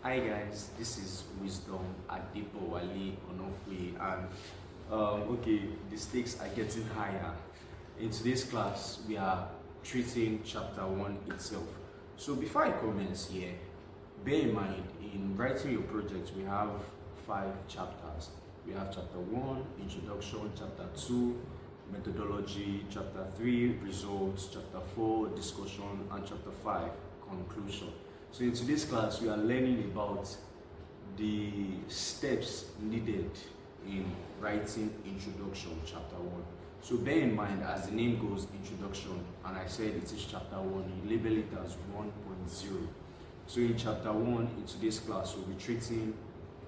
Hi guys, this is Wisdom Adepo Wale Onofwe, and the stakes are getting higher. In today's class, we are treating chapter 1 itself. So before I commence here, bear in mind in writing your project, we have 5 chapters. We have chapter 1, introduction, chapter 2, methodology, chapter 3, results, chapter 4, discussion, and chapter 5, conclusion. So in today's class, we are learning about the steps needed in writing introduction, chapter 1. So bear in mind, as the name goes, introduction, and I said it is chapter 1, you label it as 1.0. So in chapter 1, in today's class, we'll be treating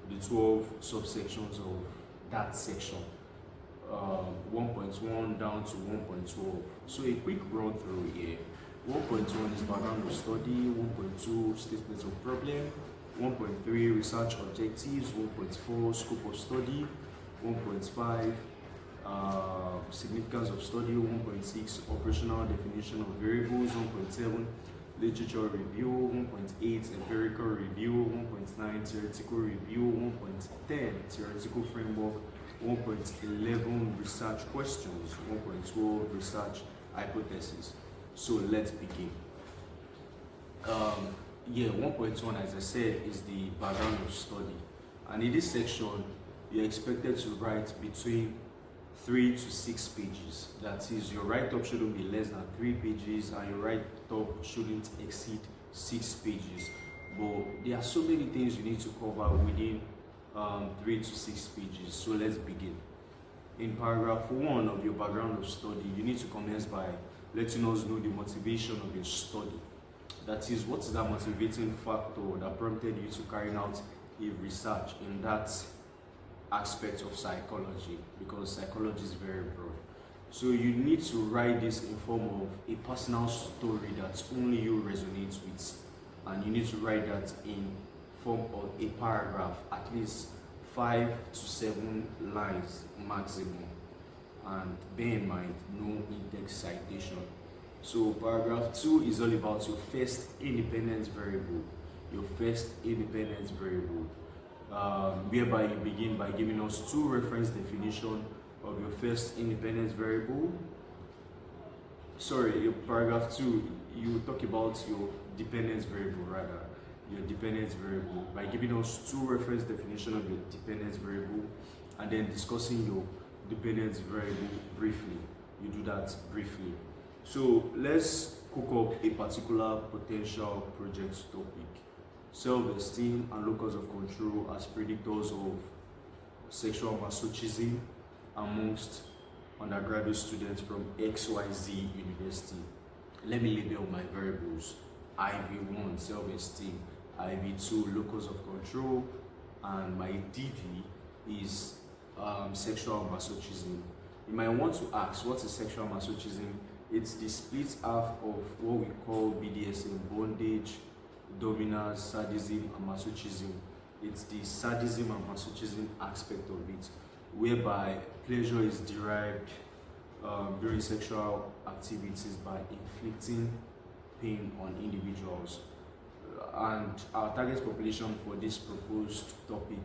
the 12 subsections of that section, 1.1 down to 1.12. So a quick run through here. 1.1 is background of study, 1.2 statements of problem, 1.3 research objectives, 1.4 scope of study, 1.5 significance of study, 1.6 operational definition of variables, 1.7 literature review, 1.8 empirical review, 1.9 theoretical review, 1.10 theoretical framework, 1.11 research questions, 1.12 research hypothesis. So let's begin. 1.1, as I said, is the background of study. And in this section, you're expected to write between 3 to 6 pages. That is, your write-up shouldn't be less than 3 pages, and your write-up shouldn't exceed 6 pages. But there are so many things you need to cover within 3 to 6 pages. So let's begin. In paragraph 1 of your background of study, you need to commence by letting us know the motivation of your study. That is, what is that motivating factor that prompted you to carry out a research in that aspect of psychology, because psychology is very broad. So you need to write this in form of a personal story that only you resonate with, and you need to write that in form of a paragraph, at least 5 to 7 lines maximum. And bear in mind, no in-text citation. So paragraph 2 is all about your first independence variable. Your first independence variable, whereby you begin by giving us 2 reference definitions of your first independence variable. Sorry, your paragraph 2, you talk about your dependence variable rather. Your dependence variable by giving us 2 reference definitions of your dependence variable, and then discussing your dependence variable briefly. You do that briefly. So let's cook up a particular potential project topic. Self-esteem and locus of control as predictors of sexual masochism amongst undergraduate students from XYZ University. Let me label my variables. IV1, self-esteem, IV2, locus of control, and my DV is sexual masochism. You might want to ask, what is sexual masochism? It's the split half of what we call BDSM, bondage, dominance, sadism, and masochism. It's the sadism and masochism aspect of it, whereby pleasure is derived during sexual activities by inflicting pain on individuals. And our target population for this proposed topic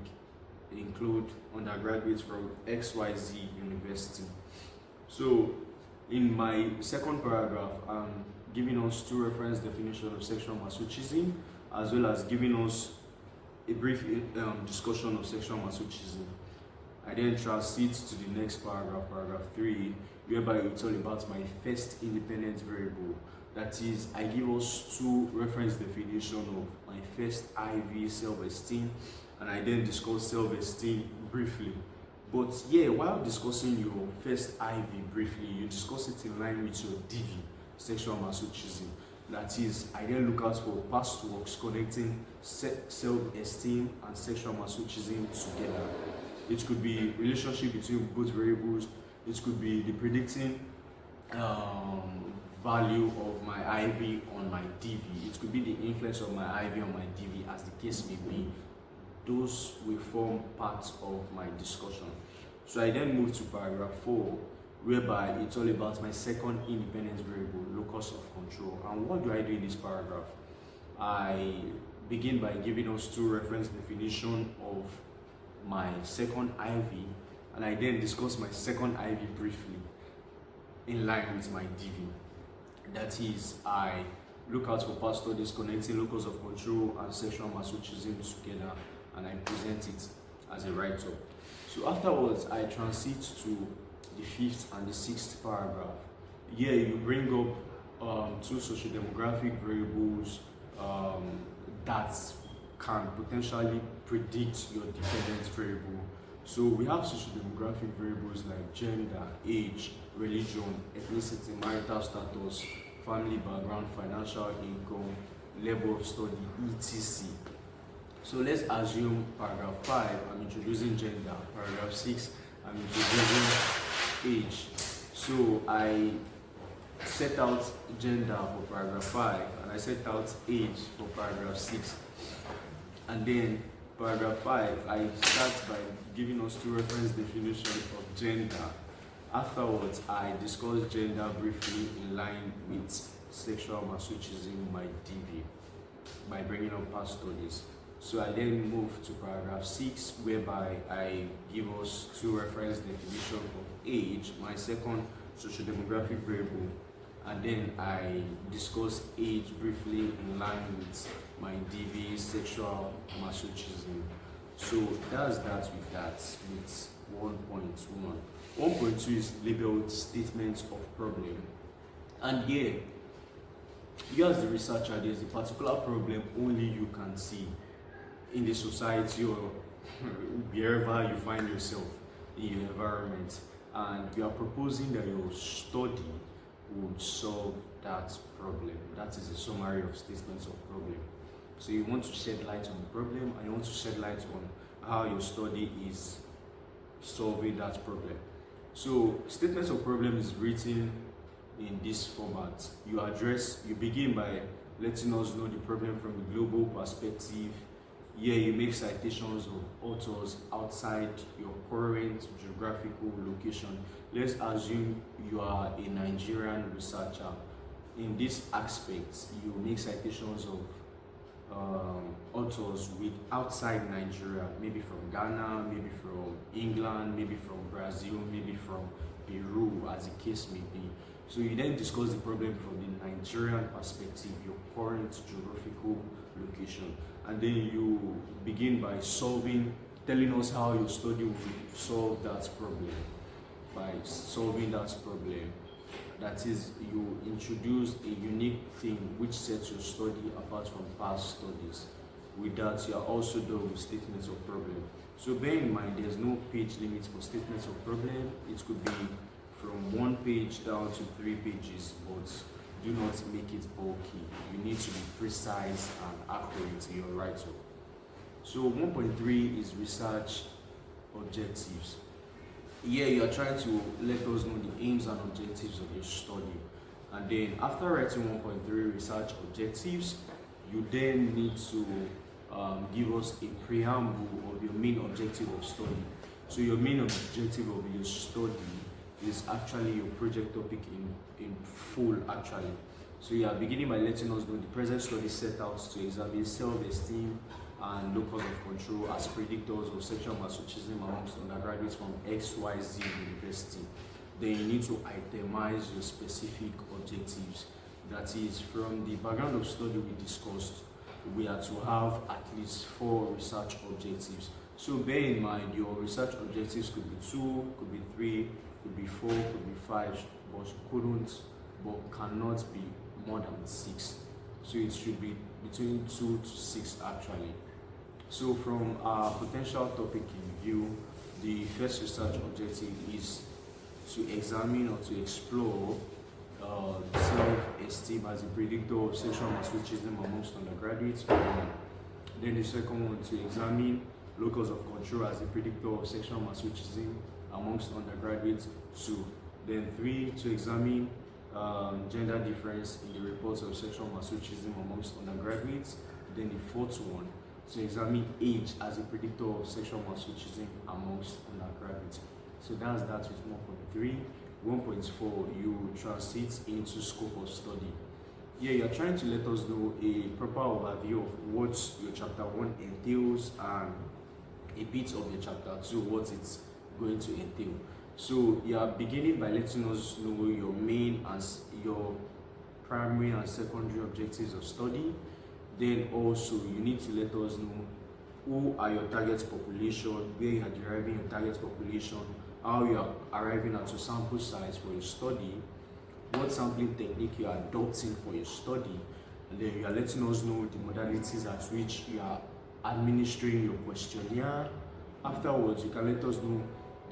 include undergraduates from XYZ University. So in my second paragraph, I'm giving us 2 reference definitions of sexual masochism, as well as giving us a brief discussion of sexual masochism. I then transit to the next paragraph, paragraph 3, whereby it's all about my first independence variable. That is, I give us 2 reference definitions of my first IV, self-esteem, and I then discuss self-esteem briefly. But while discussing your first IV briefly, you discuss it in line with your DV, sexual masochism. That is, I then look out for past works connecting self-esteem and sexual masochism together. It could be relationship between both variables. It could be the predicting value of my IV on my DV. It could be the influence of my IV on my DV, as the case may be. Those will form parts of my discussion. So I then move to paragraph 4, whereby it's all about my second independence variable, locus of control. And what do I do in this paragraph? I begin by giving us two reference definition of my second IV, and I then discuss my second IV briefly in line with my DV. That is, I look out for past studies connecting locus of control and sexual masochism together, and I present it as a write-up. So afterwards, I transit to the fifth and the sixth paragraph. Here you bring up two socio-demographic variables that can potentially predict your dependence variable. So we have socio-demographic variables like gender, age, religion, ethnicity, marital status, family background, financial income, level of study, etc. So let's assume paragraph 5, I'm introducing gender. Paragraph 6, I'm introducing age. So I set out gender for paragraph 5 and I set out age for paragraph 6. And then paragraph 5, I start by giving us two reference definitions of gender. Afterwards, I discuss gender briefly in line with sexual masochism, my DV, by bringing up past studies. So I then move to paragraph 6, whereby I give us two reference definitions of age, my second socio-demographic variable, and then I discuss age briefly in line with my DV, sexual masochism. So that's that with 1.1. 1.2 is labeled statements of problem. And here, you as the researcher, there's a particular problem only you can see in the society or wherever you find yourself in your environment, and you are proposing that your study would solve that problem. That is a summary of statements of problem. So you want to shed light on the problem, and you want to shed light on how your study is solving that problem. So statements of problem is written in this format. You begin by letting us know the problem from a global perspective. Here you make citations of authors outside your current geographical location. Let's assume you are a Nigerian researcher. In this aspect, you make citations of authors with outside Nigeria, maybe from Ghana, maybe from England, maybe from Brazil, maybe from Peru, as the case may be. So you then discuss the problem from the Nigerian perspective, your current geographical location, and then you begin by telling us how your study will solve that problem. By solving that problem, that is, you introduce a unique thing which sets your study apart from past studies. With that, you are also done with statements of problem. So bear in mind, there's no page limit for statements of problem. It could be from 1 page down to 3 pages, but do not make it bulky. You need to be precise and accurate in your write-up. So 1.3 is research objectives. Here you are trying to let us know the aims and objectives of your study. And then after writing 1.3 research objectives, you then need to give us a preamble of your main objective of study. So your main objective of your study is actually your project topic in full actually. So you are beginning by letting us know the present study set out to examine self-esteem and locus of control as predictors of sexual masochism amongst undergraduates from XYZ University. Then you need to itemize your specific objectives. That is, from the background of study we discussed, we are to have at least 4 research objectives. So bear in mind, your research objectives could be 2, could be 3, could be 4, could be 5, but cannot be more than 6. So it should be between 2 to 6 actually. So from our potential topic in view, the first research objective is to examine or to explore self-esteem as a predictor of sexual masochism amongst undergraduates. Then the second one, to examine locus of control as a predictor of sexual masochism amongst undergraduates. 2. Then 3, to examine gender difference in the reports of sexual masochism amongst undergraduates. Then the 4th one, to examine age as a predictor of sexual masochism amongst undergraduates. So that's that with 1.3. 1.4, you transit into scope of study. Yeah, you're trying to let us know a proper overview of what your chapter 1 entails and a bit of your chapter 2, what it's going to entail. So you are beginning by letting us know your main and your primary and secondary objectives of study. Then also you need to let us know who are your target population, where you are deriving your target population, how you are arriving at your sample size for your study, what sampling technique you are adopting for your study, and then you are letting us know the modalities at which you are administering your questionnaire. Afterwards, you can let us know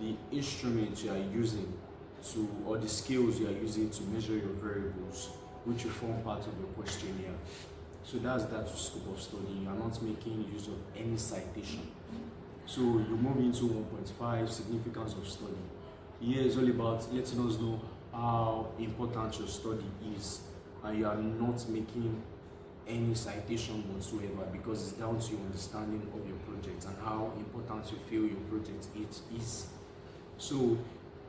the instruments you are using to, or the scales you are using to measure your variables, which will form part of your questionnaire. So that's that scope of study. You are not making use of any citation. So you move into 1.5, significance of study. Here is all about letting us know how important your study is, and you are not making any citation whatsoever, because it's down to your understanding of your project and how important you feel your project is. So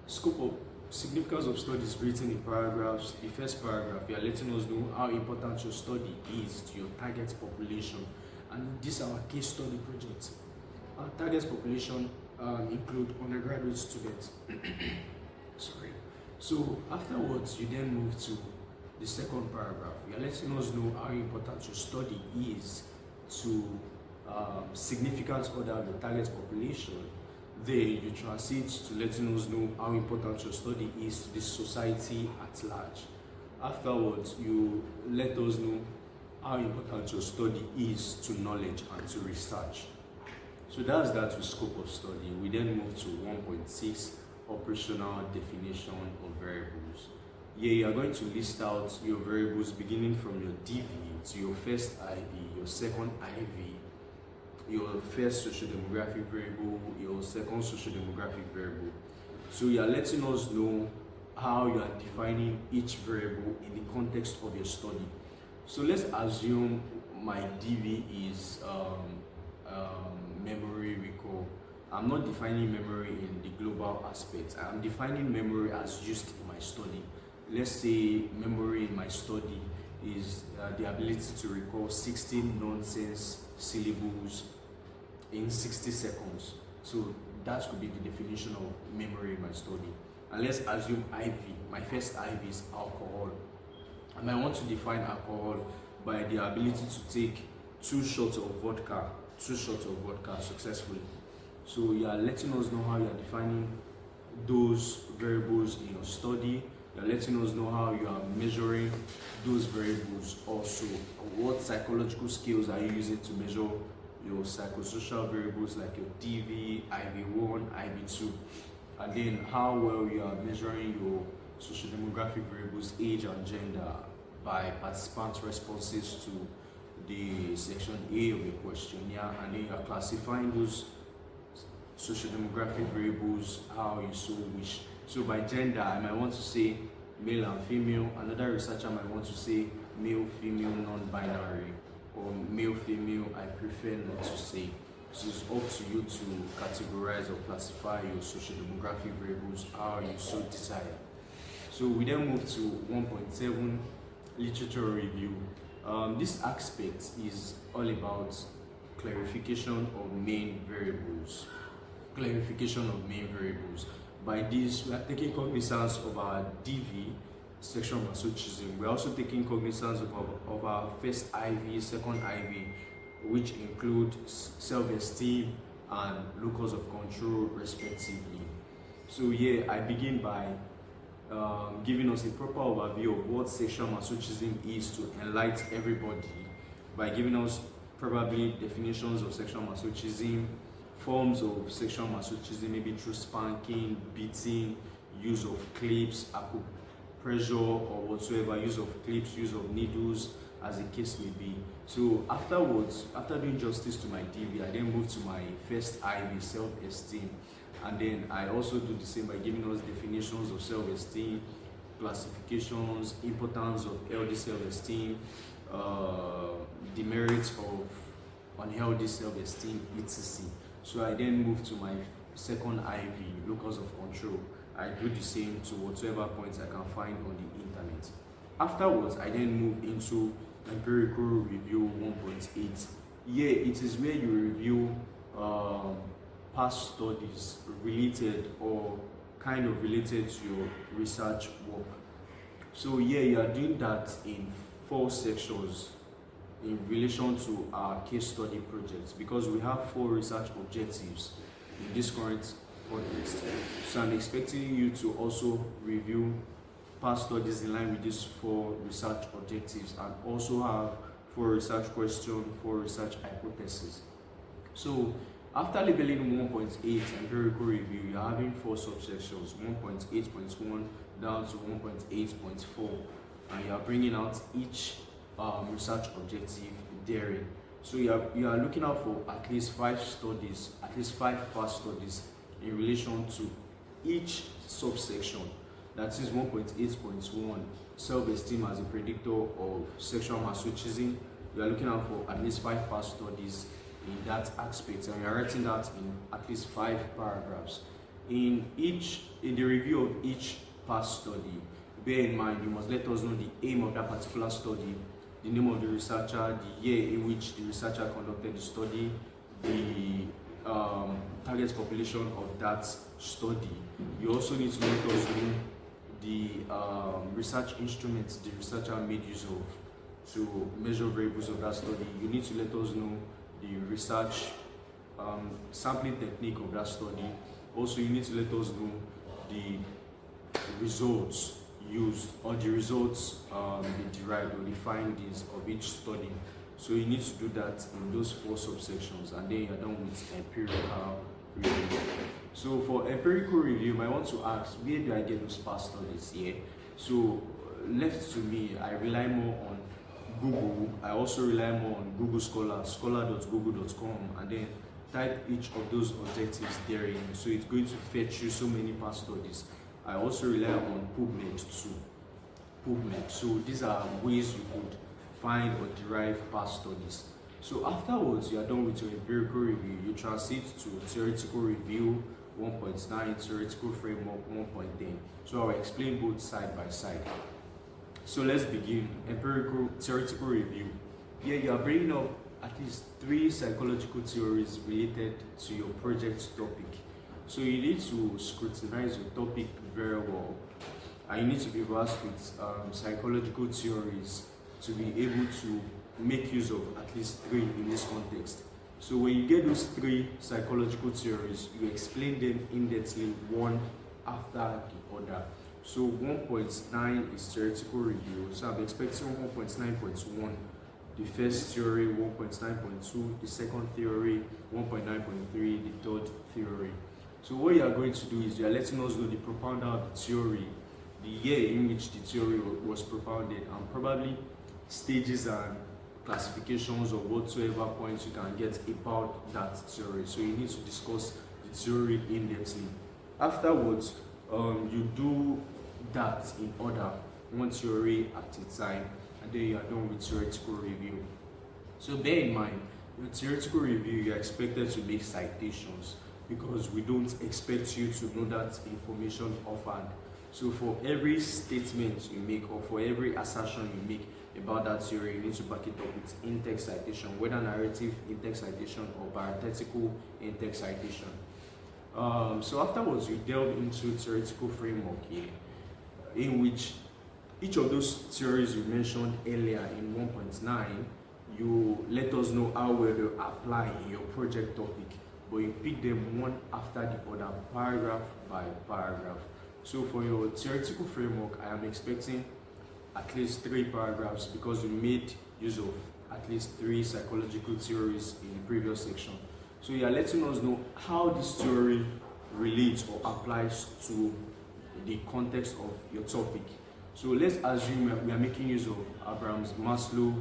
scope of significance of study is written in paragraphs. The first paragraph, you are letting us know how important your study is to your target population, and this is our case study project. Our target population include undergraduate students. Sorry. So afterwards, you then move to the second paragraph. You are letting us know how important your study is to significant order of the target population. Then you transit to letting us know how important your study is to the society at large. Afterwards, you let us know how important your study is to knowledge and to research. So that's that with scope of study. We then move to 1.6, operational definition of variables. Yeah, you are going to list out your variables beginning from your DV to your first IV, your second IV, your first socio-demographic variable, your second socio-demographic variable. So you are letting us know how you are defining each variable in the context of your study. So let's assume my DV is memory recall. I'm not defining memory in the global aspect. I'm defining memory as used in my study. Let's say memory in my study is the ability to recall 16 nonsense syllables in 60 seconds. So that could be the definition of memory in my study. And let's assume IV. My first IV is alcohol. And I want to define alcohol by the ability to take 2 shots of vodka successfully. So you are letting us know how you are defining those variables in your study. You are letting us know how you are measuring those variables also. What psychological skills are you using to measure your psychosocial variables like your DV, IV1, IV2. And then how well you are measuring your socio-demographic variables, age and gender, by participant responses to the section A of the questionnaire, and then you are classifying those socio-demographic variables how you so wish. So by gender, I might want to say male and female. Another researcher might want to say male, female, non-binary, or male, female, I prefer not to say. So it's up to you to categorize or classify your socio-demographic variables how you so desire. So we then move to 1.7, literature review. This aspect is all about clarification of main variables. By this, we are taking cognizance of our DV, sexual masochism. We are also taking cognizance of our first IV, second IV, which include self-esteem and locus of control, respectively. So yeah, I begin by giving us a proper overview of what sexual masochism is to enlighten everybody, by giving us probably definitions of sexual masochism, forms of sexual masochism, maybe through spanking, beating, use of clips, acupressure or whatsoever, use of clips, use of needles, as the case may be. So afterwards, after doing justice to my DV, I then move to my first IV, self-esteem. And then I also do the same by giving us definitions of self-esteem, classifications, importance of healthy self-esteem, demerits of unhealthy self-esteem, etc. So I then move to my second IV, locus of control. I do the same to whatever points I can find on the internet. Afterwards, I then move into empirical review 1.8. Here, it is where you review past studies related or kind of related to your research work. So here, you are doing that in 4 sections in relation to our case study projects, because we have 4 research objectives in this current context. So I'm expecting you to also review past studies in line with these 4 research objectives, and also have 4 research questions, 4 research hypotheses. So after labeling 1.8 empirical review, you're having 4 subsections, 1.8.1 down to 1.8.4, and you are bringing out each research objective therein. So you are looking out for at least 5 studies, at least 5 past studies in relation to each subsection. That is 1.8.1, self-esteem as a predictor of sexual masochism. You are looking out for at least 5 past studies in that aspect, and you are writing that in at least 5 paragraphs. In the review of each past study, bear in mind you must let us know the aim of that particular study, the name of the researcher, the year in which the researcher conducted the study, the target population of that study. You also need to let us know the research instruments the researcher made use of to measure variables of that study. You need to let us know the research sampling technique of that study. Also, you need to let us know the results used, or the results they derived, or the findings of each study. So you need to do that in those 4 subsections, and then you're done with empirical review. So for empirical review, you might want to ask, where do I get those past studies here? So left to me, I rely more on Google. I also rely more on Google Scholar, scholar.google.com, and then type each of those objectives therein. So it's going to fetch you so many past studies. I also rely on PubMed too. PubMed. So these are ways you could find or derive past studies. So afterwards, you are done with your empirical review. You transit to theoretical review 1.9, theoretical framework 1.10. So I'll explain both side by side. So let's begin. Theoretical review. Here you are bringing up at least 3 psychological theories related to your project topic. So you need to scrutinize your topic very well, and you need to be versed with psychological theories to be able to make use of at least 3 in this context. So when you get those 3 psychological theories, you explain them in-depthly one after the other. So 1.9 is theoretical review. So I'm expecting 1.9.1, the first theory, 1.9.2, the second theory, 1.9.3, the third theory. So what you are going to do is you are letting us know the propounder of the theory, the year in which the theory was propounded, and probably stages and classifications or whatsoever points you can get about that theory. So you need to discuss the theory in-depthly. Afterwards, you do that in order, one theory at a time, and then you are done with theoretical review. So bear in mind, with theoretical review, you are expected to make citations, because we don't expect you to know that information offhand. So for every statement you make, or for every assertion you make about that theory, you need to back it up with in-text citation, whether narrative in-text citation or parenthetical in-text citation. So afterwards, you delve into theoretical framework here, in which each of those theories you mentioned earlier in 1.9, you let us know how well they apply in your project topic, but you pick them one after the other, paragraph by paragraph. So for your theoretical framework, I am expecting at least 3 paragraphs, because you made use of at least 3 psychological theories in the previous section. So you are letting us know how this theory relates or applies to the context of your topic. So let's assume we are making use of Abraham Maslow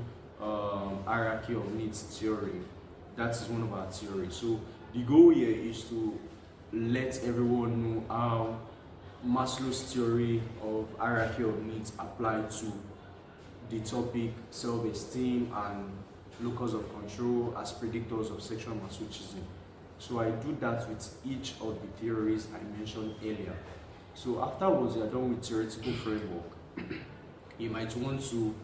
hierarchy of needs theory. That is one of our theories. So the goal here is to let everyone know how Maslow's theory of hierarchy of needs apply to the topic self-esteem and locus of control as predictors of sexual masochism. So I do that with each of the theories I mentioned earlier. So afterwards, you are done with theoretical framework. You might want to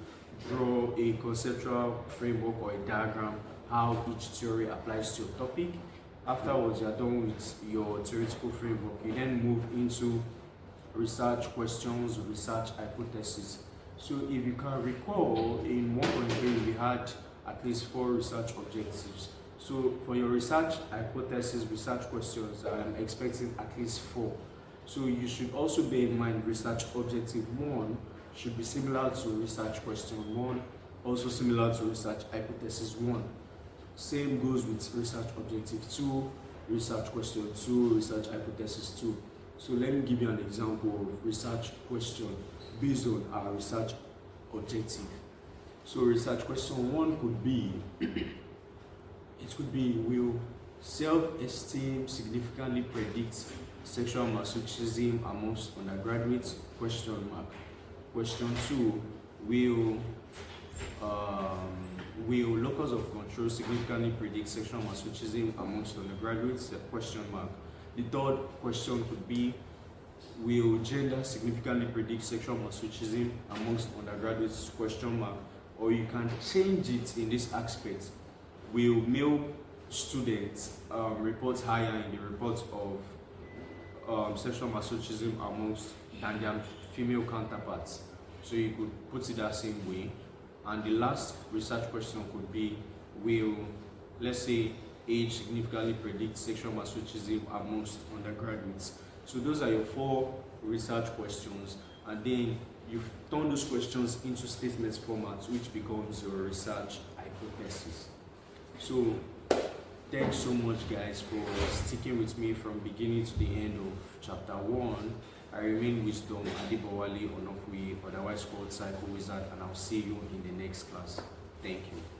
draw a conceptual framework or a diagram how each theory applies to your topic. Afterwards, you are done with your theoretical framework. You then move into research questions, research hypothesis. So if you can recall, in 1.3 we had at least 4 research objectives. So for your research hypothesis, research questions, I'm expecting at least 4. So you should also bear in mind research objective 1 should be similar to research question 1, also similar to research hypothesis 1. Same goes with research objective 2, research question 2, research hypothesis 2. So let me give you an example of research question based on our research objective. So research question 1 could be, will self-esteem significantly predict sexual masochism amongst undergraduates? Question mark. Question 2, will locus of control significantly predict sexual masochism amongst undergraduates? Question mark. The third question could be, will gender significantly predict sexual masochism amongst undergraduates? Question mark. Or you can change it in this aspect. Will male students report higher in the reports of sexual masochism amongst than their female counterparts? So you could put it that same way. And the last research question could be, will, let's say, age significantly predict sexual masochism amongst undergraduates? So those are your 4 research questions, and then you've turned those questions into statements format, which becomes your research hypothesis. So thanks so much, guys, for sticking with me from beginning to the end of chapter 1. I remain Wisdom Adibowale Onofwe, otherwise called Psycho Wizard, and I'll see you in the next class. Thank you.